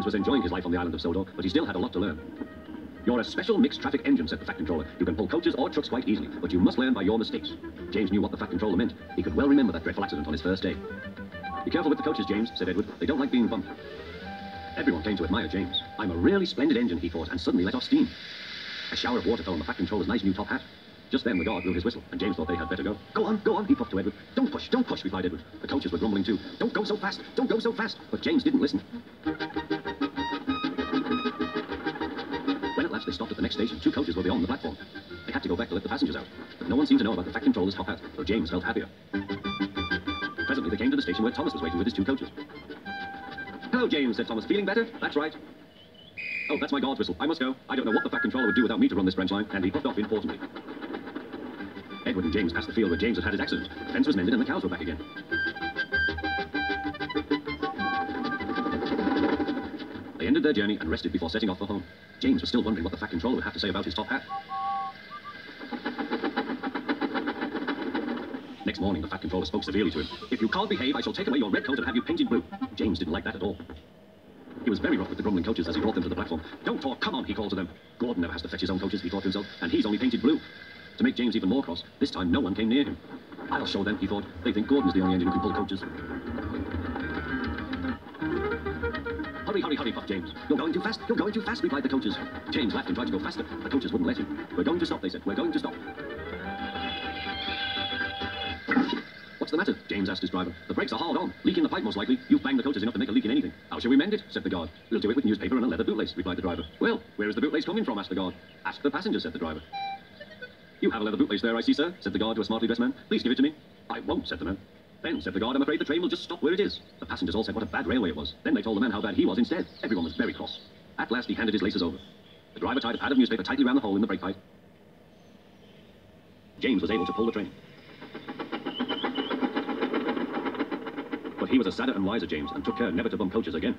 James was enjoying his life on the island of Sodor, but he still had a lot to learn. You're a special mixed traffic engine, said the Fat Controller. You can pull coaches or trucks quite easily, but you must learn by your mistakes. James knew what the Fat Controller meant. He could well remember that dreadful accident on his first day. Be careful with the coaches, James, said Edward. They don't like being bumped. Everyone came to admire James. I'm a really splendid engine, he thought, and suddenly let off steam. A shower of water fell on the Fat Controller's nice new top hat. Just then the guard blew his whistle, and James thought they had better go. Go on, he puffed to Edward. Don't push, replied Edward. The coaches were grumbling too. Don't go so fast, but James didn't listen. When at last they stopped at the next station, 2 coaches were beyond the platform. They had to go back to let the passengers out, but no one seemed to know about the Fat Controller's top hat, so James felt happier. Presently they came to the station where Thomas was waiting with his 2 coaches. Hello, James, said Thomas. Feeling better? That's right. Oh, that's my guard's whistle. I must go. I don't know what the Fat Controller would do without me to run this branch line, and he puffed off importantly. Edward and James passed the field where James had had his accident. The fence was mended and the cows were back again. They ended their journey and rested before setting off for home. James was still wondering what the Fat Controller would have to say about his top hat. Next morning, the Fat Controller spoke severely to him. If you can't behave, I shall take away your red coat and have you painted blue. James didn't like that at all. He was very rough with the grumbling coaches as he brought them to the platform. Don't talk, come on, he called to them. Gordon never has to fetch his own coaches, he thought to himself, and he's only painted blue. To make James even more cross, this time no one came near him. I'll show them, he thought. They think Gordon is the only engine who can pull coaches. Hurry, puffed James. You're going too fast, replied the coaches. James laughed and tried to go faster. The coaches wouldn't let him. We're going to stop, they said. We're going to stop. What's the matter? James asked his driver. The brakes are hard on. Leak in the pipe, most likely. You've banged the coaches enough to make a leak in anything. How shall we mend it? Said the guard. We'll do it with newspaper and a leather bootlace, replied the driver. Well, where is the bootlace coming from? Asked the guard. Ask the passenger, said the driver. You have a leather bootlace there, I see, sir, said the guard to a smartly dressed man. Please give it to me. I won't, said the man. Then, said the guard, I'm afraid the train will just stop where it is. The passengers all said what a bad railway it was. Then they told the man how bad he was instead. Everyone was very cross. At last, he handed his laces over. The driver tied a pad of newspaper tightly round the hole in the brake pipe. James was able to pull the train. But he was a sadder and wiser James, and took care never to bump coaches again.